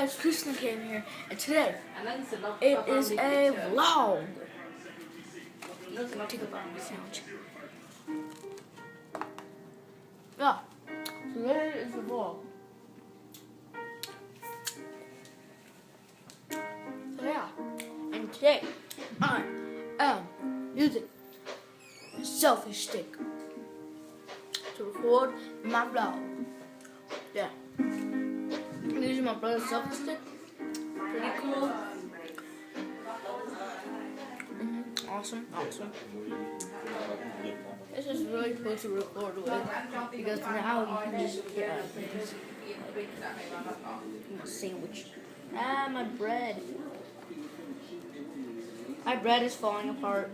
guys, Krishna came here, and today it is a vlog. Take a bite of the sandwich. Yeah, today is the vlog. So yeah, and today I am using a selfie stick to record my vlog. Yeah. I'm using my brother's selfie stick. Pretty cool. Awesome. This is really cool to record with because now you can just get a sandwich. My bread. My bread is falling apart.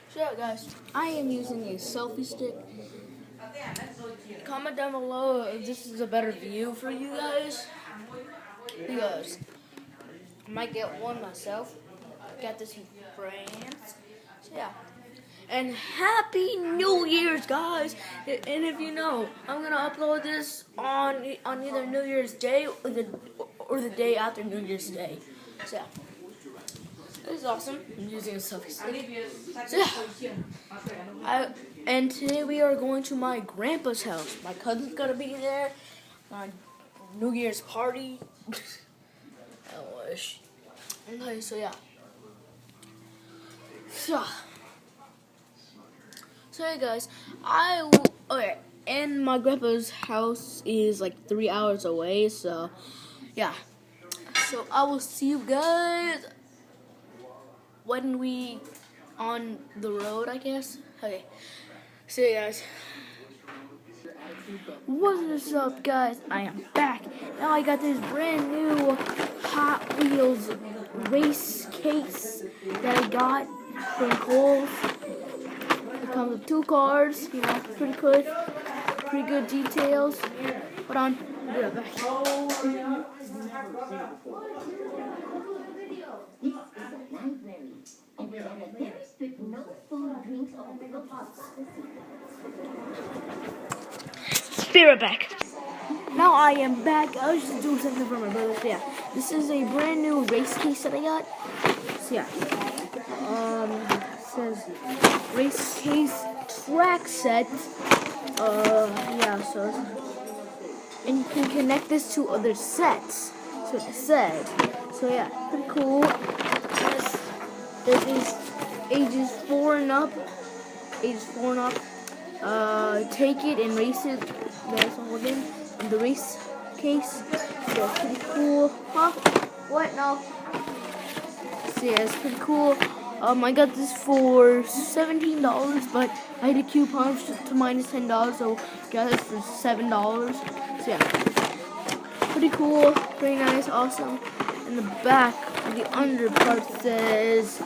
So yeah, guys, I am using a selfie stick. Comment down below if this is a better view for you guys, because I might get one myself. Got this in France. So yeah. And Happy New Year's, guys! And if you know, I'm gonna upload this on either New Year's Day or the day after New Year's Day. So yeah, this is awesome. I'm using a selfie stick. So yeah, and today we are going to my grandpa's house. My cousin's gonna be there. My New Year's party. I wish. Okay, so yeah. So hey guys, and my grandpa's house is like 3 hours away, so yeah. So I will see you guys when we on the road, I guess. Okay, see you guys. What is up, guys? I am back. Now I got this brand new Hot Wheels race case that I got from Kohl's. It comes with 2 cars, you know, pretty good details. Hold on, I'll be right back. Be right back. Now I am back. I was just doing something for my brother. So yeah, this is a brand new race case that I got. So yeah, it says race case track set. Yeah, so and you can connect this to other sets. So it said. So yeah, pretty cool. This is ages 4 and up. Take it and race it. That's all again. In the race case. So it's pretty cool. Huh? What? No. So yeah, it's pretty cool. I got this for $17, but I had a coupon to minus $10, so got this for $7. So yeah, pretty cool, pretty nice, awesome. In the back, the under part says,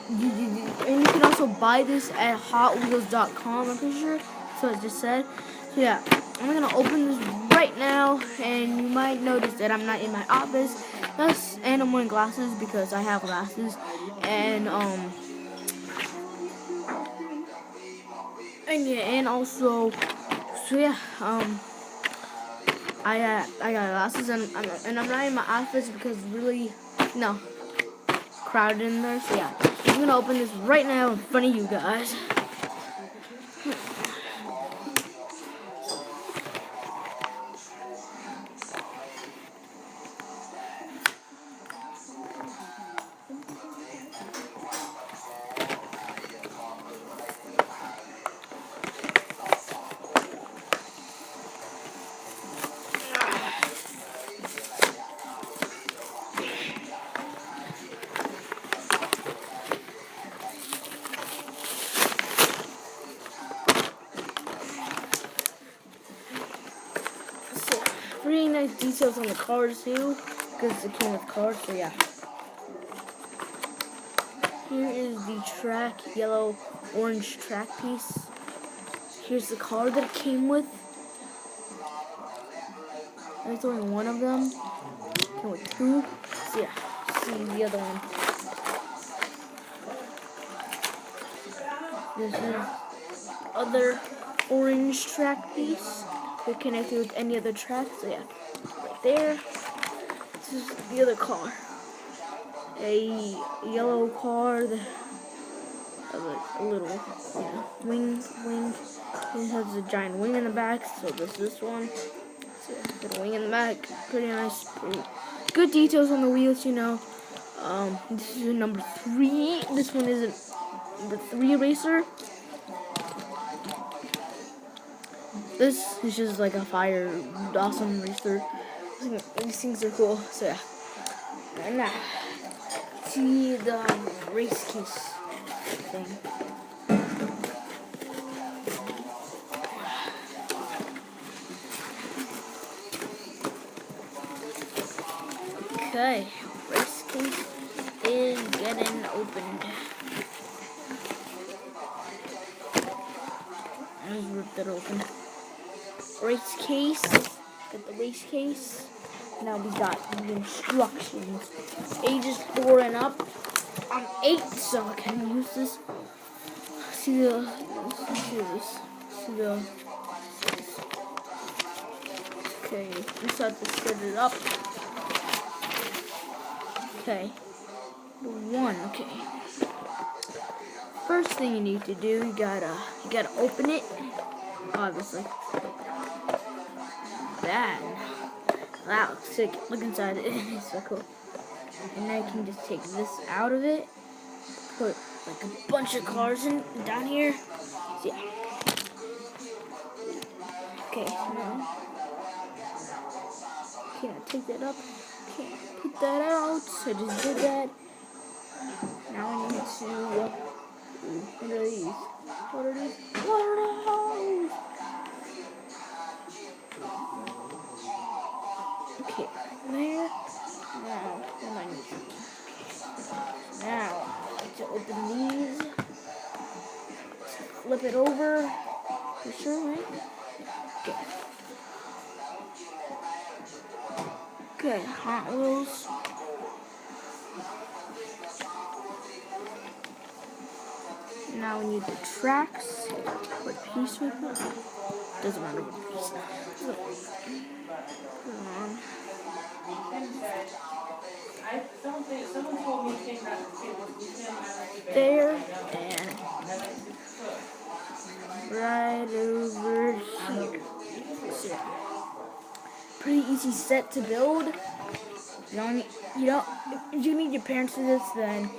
and you can also buy this at HotWheels.com, I'm pretty sure. So it just said. So yeah, I'm gonna open this right now, and you might notice that I'm not in my office. And I'm wearing glasses because I have glasses, and and also, so yeah, I got glasses, and I'm not in my office because it's really, crowded in there. So yeah, I'm gonna open this right now in front of you guys. Pretty nice details on the cars too, because it came with cars. So yeah, here is the track, yellow orange track piece. Here's the car that it came with. There's only one of them. came with 2. So yeah, see the other one. This is other orange track piece. They're connected with any other track. So yeah, right there. This is the other car. A yellow car. A little wing. It has a giant wing in the back. So this one. So yeah, got a wing in the back. Pretty nice. Pretty good details on the wheels. This is a number 3. This one is a number 3 racer. This is just like a fire awesome racer. These things are cool. So yeah. And now, see the race case thing. Okay, race case is getting opened. Let's rip that open. Race case. Got the race case. Now we got the instructions. Ages 4 and up. I'm 8, so I can use this. See this. Okay, we just have to set it up. Okay. 1, okay. First thing you need to do, you gotta open it. Obviously. That. Wow, sick. Look inside it. It's so cool. And now you can just take this out of it. Put like a bunch of cars down here. So yeah. Okay, now take that up. Okay, put that out. So I just did that. Now I need to what are these? What are those? Okay, there. Now, what do I need? Now, to open these, flip it over. You sure, right? Okay. Okay, Hot Wheels. Now we need the tracks. What piece we put? Doesn't matter what piece. Put it on. There and right over here. So, pretty easy set to build. If you need your parents to do this, then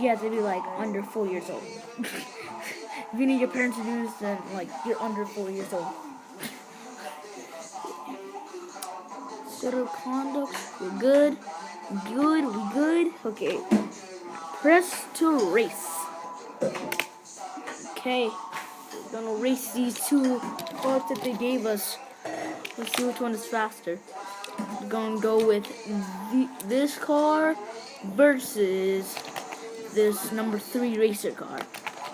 you have to be like under 4 years old. If you need your parents to do this, then like you're under 4 years old. Settle conduct, we're good. We good. Okay. Press to race. Okay. We're gonna race these 2 cars that they gave us. Let's see which one is faster. We're gonna go with this car versus this number 3 racer car.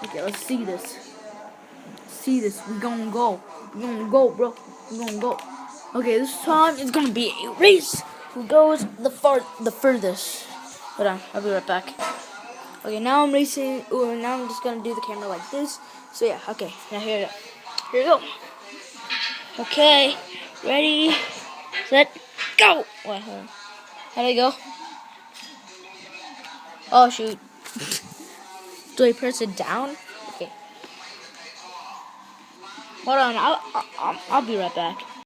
Okay, let's see this. We're gonna go. We're gonna go, bro. We're gonna go. Okay, this time it's gonna be a race. Who goes the furthest? Hold on, I'll be right back. Okay, now I'm racing. Ooh, now I'm just gonna do the camera like this. So yeah, okay. Now here we go. Okay, ready, set, go. Wait, hold on. How do I go? Oh shoot. Do I press it down? Okay. Hold on, I'll be right back.